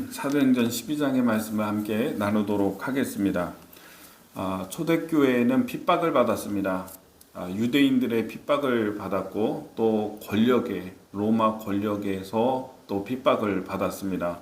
오늘은 사도행전 12장의 말씀을 함께 나누도록 하겠습니다. 초대교회에는 핍박을 받았습니다. 유대인들의 핍박을 받았고 또 로마 권력에서 또 핍박을 받았습니다.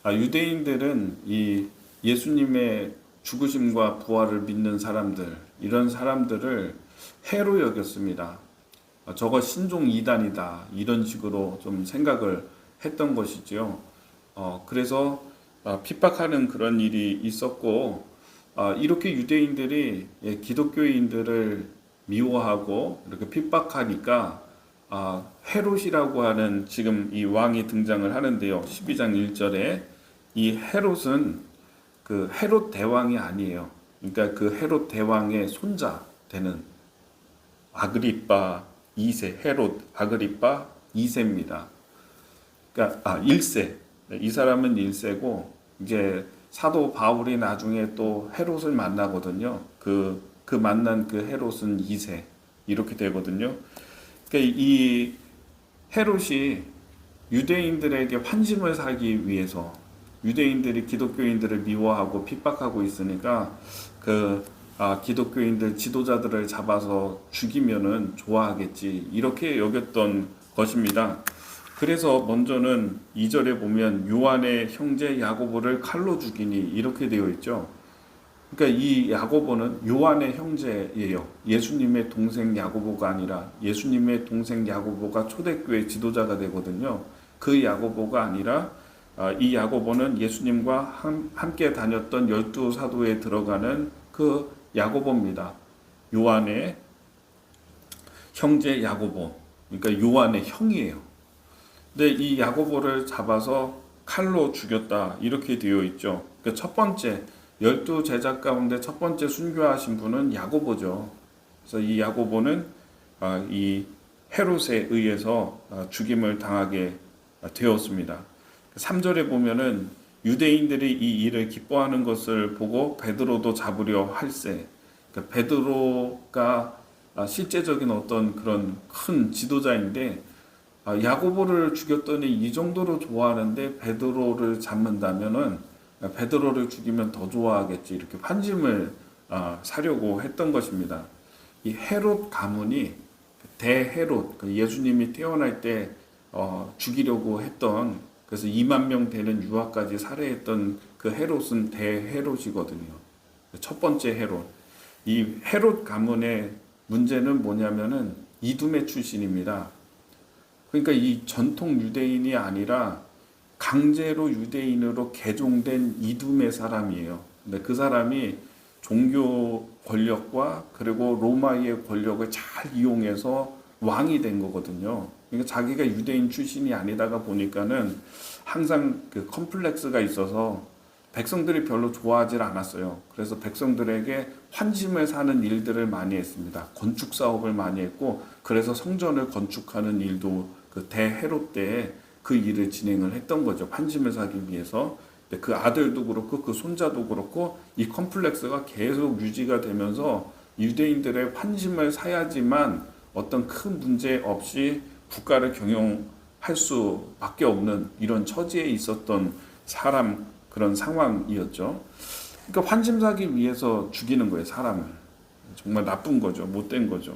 유대인들은 이 예수님의 죽으심과 부활을 믿는 사람들, 이런 사람들을 해로 여겼습니다. 저거 신종 이단이다, 이런 식으로 좀 생각을 했던 것이지요. 그래서 핍박하는 그런 일이 있었고, 이렇게 유대인들이 기독교인들을 미워하고 이렇게 핍박하니까 헤롯이라고 하는 지금 이 왕이 등장을 하는데요. 12장 1절에 이 헤롯은 그 헤롯 대왕이 아니에요. 그러니까 그 헤롯 대왕의 손자 되는 아그리빠 2세, 헤롯 아그리빠 2세입니다. 그러니까 1세. 이 사람은 1세고 이제 사도 바울이 나중에 또 헤롯을 만나거든요. 그 만난 그 헤롯은 2세. 이렇게 되거든요. 그러니까 이 헤롯이 유대인들에게 환심을 사기 위해서, 유대인들이 기독교인들을 미워하고 핍박하고 있으니까 기독교인들 지도자들을 잡아서 죽이면은 좋아하겠지, 이렇게 여겼던 것입니다. 그래서 먼저는 2절에 보면 요한의 형제 야고보를 칼로 죽이니, 이렇게 되어 있죠. 그러니까 이 야고보는 요한의 형제예요. 예수님의 동생 야고보가 아니라, 예수님의 동생 야고보가 초대교회 지도자가 되거든요. 그 야고보가 아니라 이 야고보는 예수님과 함께 다녔던 12사도에 들어가는 그 야고보입니다. 요한의 형제 야고보, 그러니까 요한의 형이에요. 근데 이 야고보를 잡아서 칼로 죽였다, 이렇게 되어 있죠. 그러니까 첫 번째 12제자 가운데 첫 번째 순교하신 분은 야고보죠. 그래서 이 야고보는 이 헤롯에 의해서 죽임을 당하게 되었습니다. 3절에 보면은 유대인들이 이 일을 기뻐하는 것을 보고 베드로도 잡으려 할세. 그러니까 베드로가 실제적인 어떤 그런 큰 지도자인데, 야고보를 죽였더니 이 정도로 좋아하는데 베드로를 잡는다면은 베드로를 죽이면 더 좋아하겠지, 이렇게 환심을 사려고 했던 것입니다. 이 헤롯 가문이 대헤롯, 예수님이 태어날 때 죽이려고 했던, 그래서 2만 명 되는 유아까지 살해했던 그 헤롯은 대헤롯이거든요. 첫 번째 헤롯. 이 헤롯 가문의 문제는 뭐냐면은 이두메 출신입니다. 그러니까 이 전통 유대인이 아니라 강제로 유대인으로 개종된 이두메 사람이에요. 근데 그 사람이 종교 권력과 그리고 로마의 권력을 잘 이용해서 왕이 된 거거든요. 그러니까 자기가 유대인 출신이 아니다가 보니까는 항상 그 컴플렉스가 있어서 백성들이 별로 좋아하지 않았어요. 그래서 백성들에게 환심을 사는 일들을 많이 했습니다. 건축 사업을 많이 했고, 그래서 성전을 건축하는 일도 그 대헤롯 때에 그 일을 진행을 했던 거죠. 환심을 사기 위해서. 그 아들도 그렇고 그 손자도 그렇고 이 컴플렉스가 계속 유지가 되면서 유대인들의 환심을 사야지만 어떤 큰 문제 없이 국가를 경영할 수밖에 없는 이런 처지에 있었던 그런 상황이었죠. 그러니까 환심 사기 위해서 죽이는 거예요, 사람을. 정말 나쁜 거죠. 못된 거죠.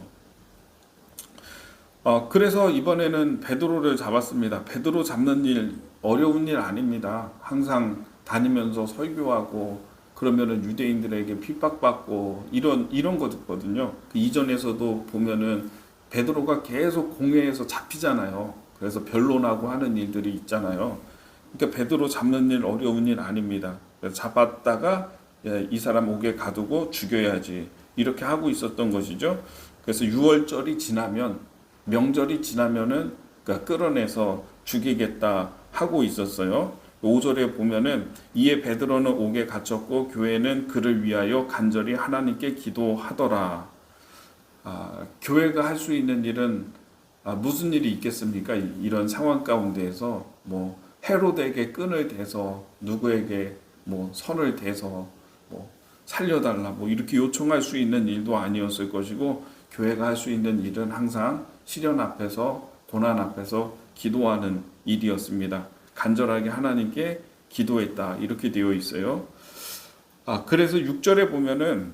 그래서 이번에는 베드로를 잡았습니다. 베드로 잡는 일 어려운 일 아닙니다. 항상 다니면서 설교하고 그러면은 유대인들에게 핍박받고 이런 거거든요. 그 이전에서도 보면은 베드로가 계속 공회에서 잡히잖아요. 그래서 변론하고 하는 일들이 있잖아요. 그러니까 베드로 잡는 일 어려운 일 아닙니다. 그래서 잡았다가 이 사람 옥에 가두고 죽여야지, 이렇게 하고 있었던 것이죠. 그래서 6월절이 지나면, 명절이 지나면은 그러니까 끌어내서 죽이겠다 하고 있었어요. 5절에 보면은 이에 베드로는 옥에 갇혔고 교회는 그를 위하여 간절히 하나님께 기도하더라. 교회가 할 수 있는 일은 무슨 일이 있겠습니까? 이런 상황 가운데에서 뭐 헤롯에게 끈을 대서 누구에게 뭐 선을 대서 뭐 살려달라 뭐 이렇게 요청할 수 있는 일도 아니었을 것이고, 교회가 할 수 있는 일은 항상 시련 앞에서, 고난 앞에서 기도하는 일이었습니다. 간절하게 하나님께 기도했다 이렇게 되어 있어요. 그래서 6절에 보면은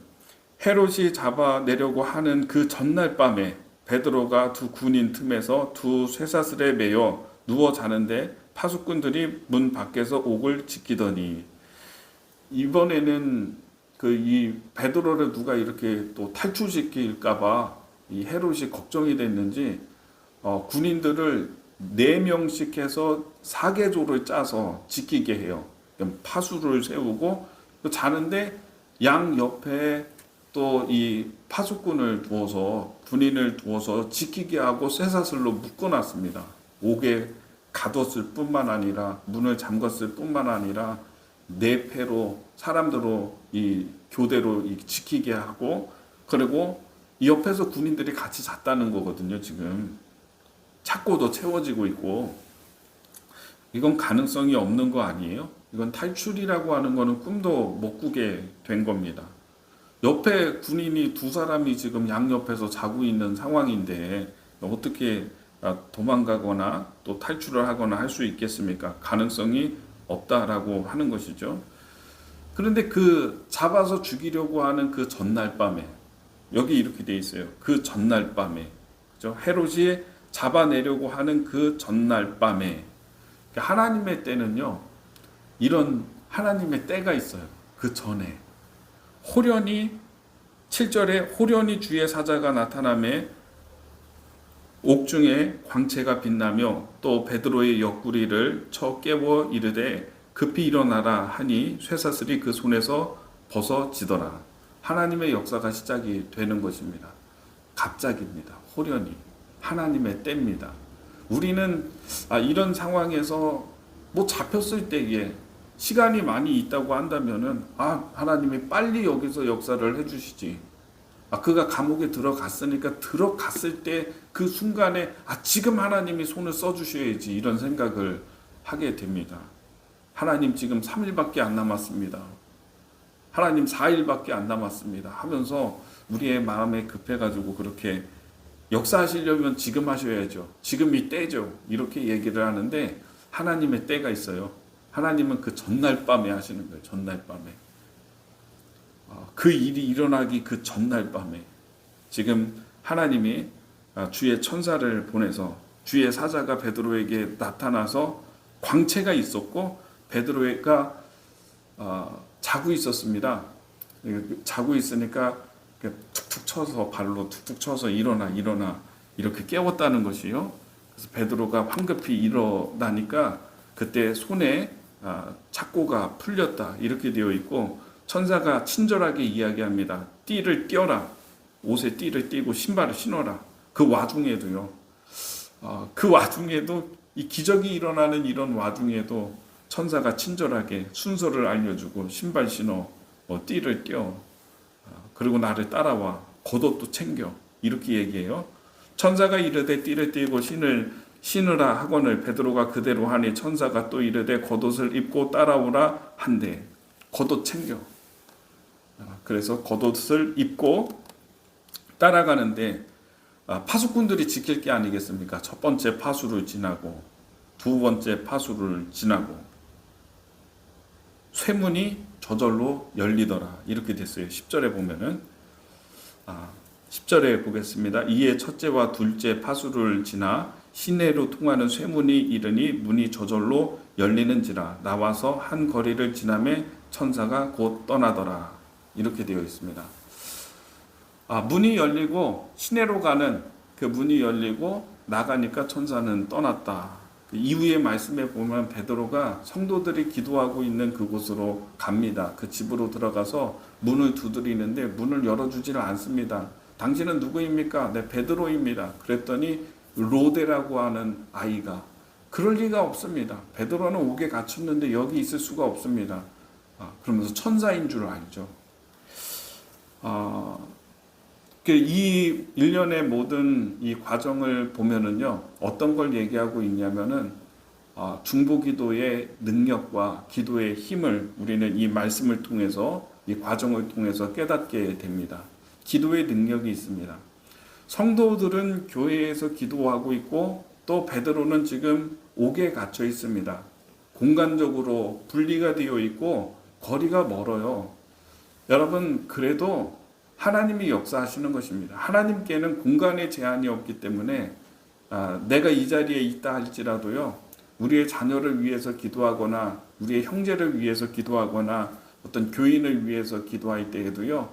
헤롯이 잡아내려고 하는 그 전날 밤에 베드로가 두 군인 틈에서 두 쇠사슬에 매여 누워 자는데 파수꾼들이 문 밖에서 옥을 지키더니, 이번에는 이 베드로를 누가 이렇게 또 탈출시킬까봐 이 헤롯이 걱정이 됐는지 군인들을 4명씩 해서 사계조를 짜서 지키게 해요. 파수를 세우고 자는데 양 옆에 또 이 파수꾼을 두어서, 군인을 두어서 지키게 하고 쇠사슬로 묶어놨습니다. 옥에 가뒀을 뿐만 아니라 문을 잠갔을 뿐만 아니라 내패로 사람들로 이 교대로 지키게 하고, 그리고 이 옆에서 군인들이 같이 잤다는 거거든요. 지금 착고도 채워지고 있고, 이건 가능성이 없는 거 아니에요? 이건 탈출이라고 하는 거는 꿈도 못 꾸게 된 겁니다. 옆에 군인이 두 사람이 지금 양옆에서 자고 있는 상황인데 어떻게 도망가거나 또 탈출을 하거나 할 수 있겠습니까? 가능성이 없다라고 하는 것이죠. 그런데 그 잡아서 죽이려고 하는 그 전날 밤에, 여기 이렇게 돼 있어요. 그 전날 밤에, 그죠? 헤롯이 잡아내려고 하는 그 전날 밤에, 하나님의 때는요, 이런 하나님의 때가 있어요. 그 전에 호련히, 7절에 호련히 주의 사자가 나타나매 옥중에 광채가 빛나며 또 베드로의 옆구리를 쳐 깨워 이르되 급히 일어나라 하니 쇠사슬이 그 손에서 벗어지더라. 하나님의 역사가 시작이 되는 것입니다. 갑자기입니다. 호련히 하나님의 때입니다. 우리는 이런 상황에서 뭐 잡혔을 때에 시간이 많이 있다고 한다면은 하나님이 빨리 여기서 역사를 해주시지. 그가 감옥에 들어갔으니까 들어갔을 때 그 순간에 지금 하나님이 손을 써주셔야지, 이런 생각을 하게 됩니다. 하나님 지금 3일밖에 안 남았습니다. 하나님 4일밖에 안 남았습니다 하면서 우리의 마음에 급해가지고 그렇게 역사하시려면 지금 하셔야죠. 지금이 때죠. 이렇게 얘기를 하는데 하나님의 때가 있어요. 하나님은 그 전날 밤에 하시는 거예요. 전날 밤에. 그 일이 일어나기 그 전날 밤에 지금 하나님이 주의 천사를 보내서 주의 사자가 베드로에게 나타나서 광채가 있었고 베드로가 자고 있었습니다. 자고 있으니까 툭툭 쳐서, 발로 툭툭 쳐서 일어나 이렇게 깨웠다는 것이요. 그래서 베드로가 황급히 일어나니까 그때 손에 착고가 풀렸다 이렇게 되어 있고, 천사가 친절하게 이야기합니다. 띠를 띄어라. 옷에 띠를 띠고 신발을 신어라. 그 와중에도요. 그 와중에도, 이 기적이 일어나는 이런 와중에도 천사가 친절하게 순서를 알려주고 신발 신어, 띠를 띄어, 그리고 나를 따라와, 겉옷도 챙겨, 이렇게 얘기해요. 천사가 이르되 띠를 띠고 신으라 하거늘 베드로가 그대로 하니 천사가 또 이르되 겉옷을 입고 따라오라 한대. 겉옷 챙겨. 그래서 겉옷을 입고 따라가는데 파수꾼들이 지킬 게 아니겠습니까? 첫 번째 파수를 지나고 두 번째 파수를 지나고 쇠문이 저절로 열리더라 이렇게 됐어요. 10절에 보면은 10절에 보겠습니다. 이에 첫째와 둘째 파수를 지나 시내로 통하는 쇠문이 이르니 문이 저절로 열리는지라 나와서 한 거리를 지나매 천사가 곧 떠나더라 이렇게 되어 있습니다. 문이 열리고 시내로 가는 그 문이 열리고 나가니까 천사는 떠났다. 그 이후의 말씀에 보면 베드로가 성도들이 기도하고 있는 그곳으로 갑니다. 그 집으로 들어가서 문을 두드리는데 문을 열어주지를 않습니다. 당신은 누구입니까? 네, 베드로입니다. 그랬더니 로데라고 하는 아이가, 그럴 리가 없습니다. 베드로는 옥에 갇혔는데 여기 있을 수가 없습니다. 그러면서 천사인 줄 알죠. 이 일련의 모든 이 과정을 보면은요, 어떤 걸 얘기하고 있냐면은 중보기도의 능력과 기도의 힘을 우리는 이 말씀을 통해서, 이 과정을 통해서 깨닫게 됩니다. 기도의 능력이 있습니다. 성도들은 교회에서 기도하고 있고 또 베드로는 지금 옥에 갇혀 있습니다. 공간적으로 분리가 되어 있고 거리가 멀어요. 여러분, 그래도 하나님이 역사하시는 것입니다. 하나님께는 공간의 제한이 없기 때문에 내가 이 자리에 있다 할지라도요, 우리의 자녀를 위해서 기도하거나 우리의 형제를 위해서 기도하거나 어떤 교인을 위해서 기도할 때에도요,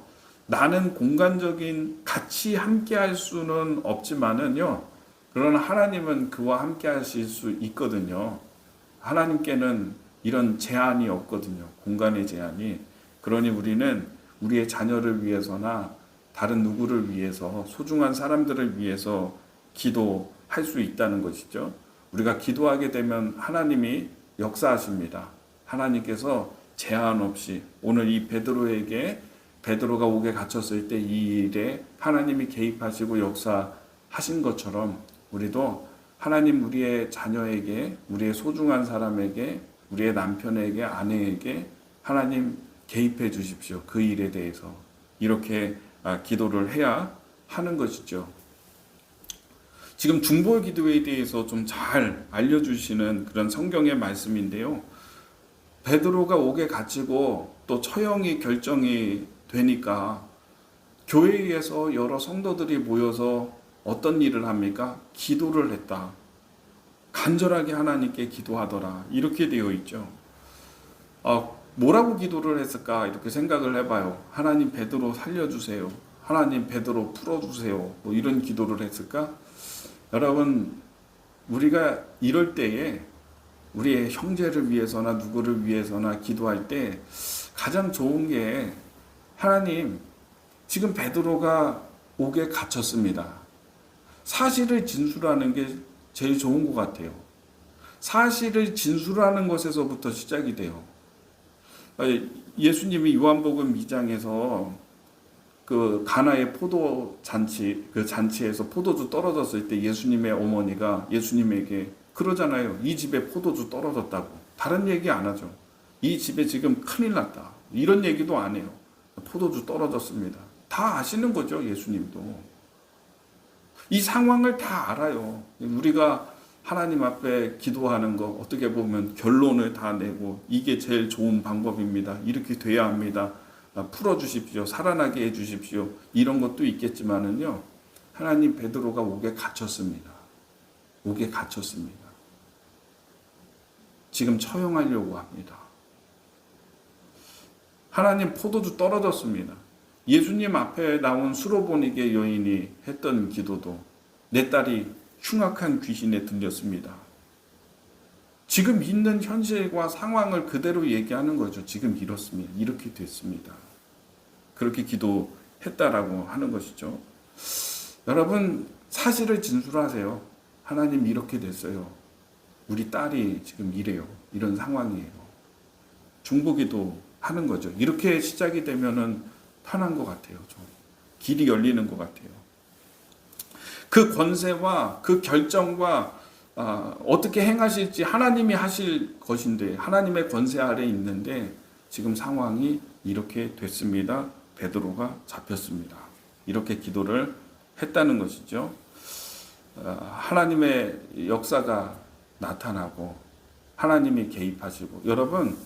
나는 공간적인 같이 함께 할 수는 없지만은요, 그러나 하나님은 그와 함께 하실 수 있거든요. 하나님께는 이런 제한이 없거든요. 공간의 제한이. 그러니 우리는 우리의 자녀를 위해서나 다른 누구를 위해서, 소중한 사람들을 위해서 기도할 수 있다는 것이죠. 우리가 기도하게 되면 하나님이 역사하십니다. 하나님께서 제한 없이 오늘 이 베드로가 옥에 갇혔을 때 이 일에 하나님이 개입하시고 역사하신 것처럼 우리도 하나님 우리의 자녀에게, 우리의 소중한 사람에게, 우리의 남편에게, 아내에게 하나님 개입해 주십시오. 그 일에 대해서 이렇게 기도를 해야 하는 것이죠. 지금 중보 기도에 대해서 좀 잘 알려주시는 그런 성경의 말씀인데요. 베드로가 옥에 갇히고 또 처형이 결정이 되니까 교회에서 여러 성도들이 모여서 어떤 일을 합니까? 기도를 했다. 간절하게 하나님께 기도하더라. 이렇게 되어 있죠. 뭐라고 기도를 했을까? 이렇게 생각을 해봐요. 하나님 베드로 살려주세요. 하나님 베드로 풀어주세요. 뭐 이런 기도를 했을까? 여러분, 우리가 이럴 때에 우리의 형제를 위해서나 누구를 위해서나 기도할 때 가장 좋은 게, 하나님 지금 베드로가 옥에 갇혔습니다. 사실을 진술하는 게 제일 좋은 것 같아요. 사실을 진술하는 것에서부터 시작이 돼요. 예수님이 요한복음 2장에서 그 가나의 포도 잔치, 그 잔치에서 포도주 떨어졌을 때 예수님의 어머니가 예수님에게 그러잖아요. 이 집에 포도주 떨어졌다고. 다른 얘기 안 하죠. 이 집에 지금 큰일 났다. 이런 얘기도 안 해요. 포도주 떨어졌습니다. 다 아시는 거죠, 예수님도. 이 상황을 다 알아요. 우리가 하나님 앞에 기도하는 거 어떻게 보면 결론을 다 내고 이게 제일 좋은 방법입니다. 이렇게 돼야 합니다. 풀어주십시오. 살아나게 해주십시오. 이런 것도 있겠지만은요. 하나님 베드로가 옥에 갇혔습니다. 옥에 갇혔습니다. 지금 처형하려고 합니다. 하나님 포도주 떨어졌습니다. 예수님 앞에 나온 수로보니게 여인이 했던 기도도 내 딸이 흉악한 귀신에 들렸습니다. 지금 있는 현실과 상황을 그대로 얘기하는 거죠. 지금 이렇습니다. 이렇게 됐습니다. 그렇게 기도했다라고 하는 것이죠. 여러분, 사실을 진술하세요. 하나님 이렇게 됐어요. 우리 딸이 지금 이래요. 이런 상황이에요. 중보기도 하는 거죠. 이렇게 시작이 되면은 편한 것 같아요. 좀 길이 열리는 것 같아요. 그 권세와 그 결정과 어떻게 행하실지 하나님이 하실 것인데, 하나님의 권세 아래 있는데 지금 상황이 이렇게 됐습니다. 베드로가 잡혔습니다. 이렇게 기도를 했다는 것이죠. 하나님의 역사가 나타나고 하나님이 개입하시고, 여러분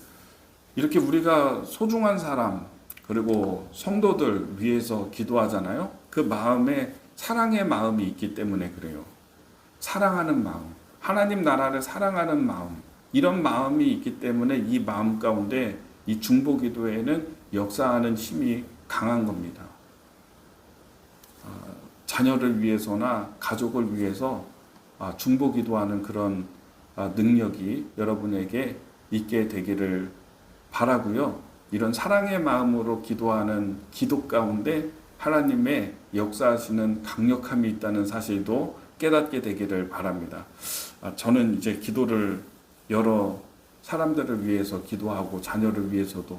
이렇게 우리가 소중한 사람 그리고 성도들 위해서 기도하잖아요. 그 마음에 사랑의 마음이 있기 때문에 그래요. 사랑하는 마음, 하나님 나라를 사랑하는 마음, 이런 마음이 있기 때문에 이 마음 가운데 이 중보 기도에는 역사하는 힘이 강한 겁니다. 자녀를 위해서나 가족을 위해서 중보 기도하는 그런 능력이 여러분에게 있게 되기를 바라고요. 이런 사랑의 마음으로 기도하는 기도 가운데 하나님의 역사하시는 강력함이 있다는 사실도 깨닫게 되기를 바랍니다. 저는 이제 기도를 여러 사람들을 위해서 기도하고 자녀를 위해서도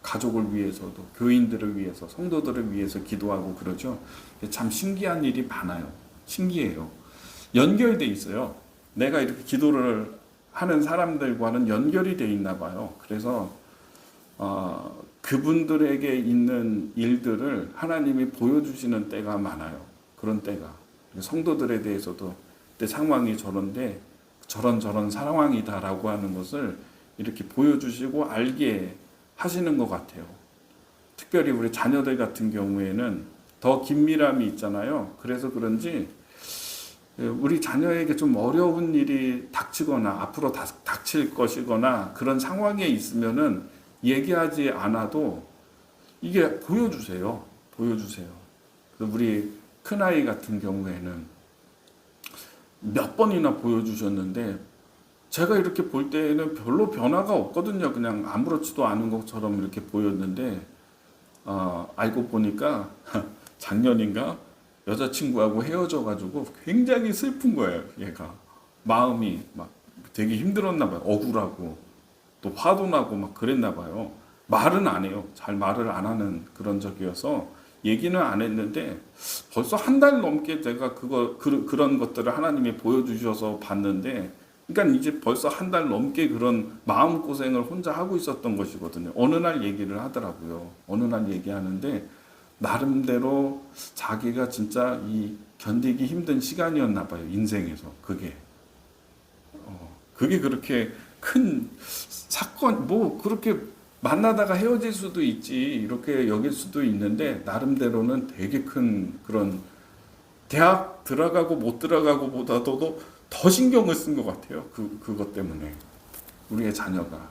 가족을 위해서도 교인들을 위해서 성도들을 위해서 기도하고 그러죠. 참 신기한 일이 많아요. 신기해요. 연결돼 있어요. 내가 이렇게 기도를 하는 사람들과는 연결이 돼 있나 봐요. 그래서 그분들에게 있는 일들을 하나님이 보여주시는 때가 많아요. 그런 때가. 성도들에 대해서도 그때 상황이 저런데 저런 상황이다라고 하는 것을 이렇게 보여주시고 알게 하시는 것 같아요. 특별히 우리 자녀들 같은 경우에는 더 긴밀함이 있잖아요. 그래서 그런지 우리 자녀에게 좀 어려운 일이 닥치거나 앞으로 닥칠 것이거나 그런 상황에 있으면은 얘기하지 않아도 이게 보여주세요. 우리 큰아이 같은 경우에는 몇 번이나 보여주셨는데 제가 이렇게 볼 때에는 별로 변화가 없거든요. 그냥 아무렇지도 않은 것처럼 이렇게 보였는데 알고 보니까 작년인가 여자친구하고 헤어져가지고 굉장히 슬픈 거예요. 얘가 마음이 막 되게 힘들었나 봐요. 억울하고 또 화도 나고 막 그랬나 봐요. 말은 안 해요. 잘 말을 안 하는 그런 적이어서 얘기는 안 했는데 벌써 한 달 넘게 제가 그런 것들을 하나님이 보여주셔서 봤는데, 그러니까 이제 벌써 한 달 넘게 그런 마음 고생을 혼자 하고 있었던 것이거든요. 어느 날 얘기를 하더라고요. 어느 날 얘기하는데 나름대로 자기가 진짜 이 견디기 힘든 시간이었나 봐요. 인생에서 그게 그렇게 큰 사건, 뭐 그렇게 만나다가 헤어질 수도 있지 이렇게 여길 수도 있는데 나름대로는 되게 큰 그런, 대학 들어가고 못 들어가고 보다도 더 신경을 쓴 것 같아요. 그것 때문에 우리의 자녀가.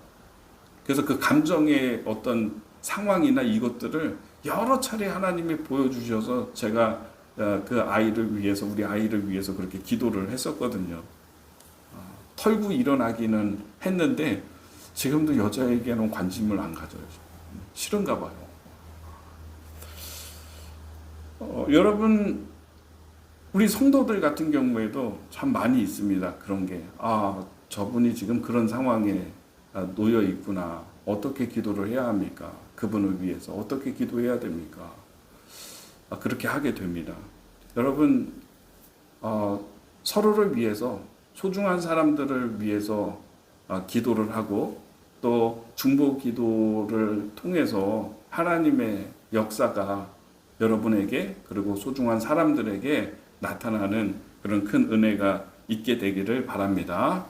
그래서 그 감정의 어떤 상황이나 이것들을 여러 차례 하나님이 보여주셔서 제가 그 아이를 위해서, 우리 아이를 위해서 그렇게 기도를 했었거든요. 털고 일어나기는 했는데 지금도 여자에게는 관심을 안 가져요. 싫은가 봐요. 여러분, 우리 성도들 같은 경우에도 참 많이 있습니다. 그런 게, 저분이 지금 그런 상황에 놓여 있구나. 어떻게 기도를 해야 합니까? 그분을 위해서 어떻게 기도해야 됩니까? 그렇게 하게 됩니다. 여러분, 서로를 위해서, 소중한 사람들을 위해서 기도를 하고 또 중보 기도를 통해서 하나님의 역사가 여러분에게 그리고 소중한 사람들에게 나타나는 그런 큰 은혜가 있게 되기를 바랍니다.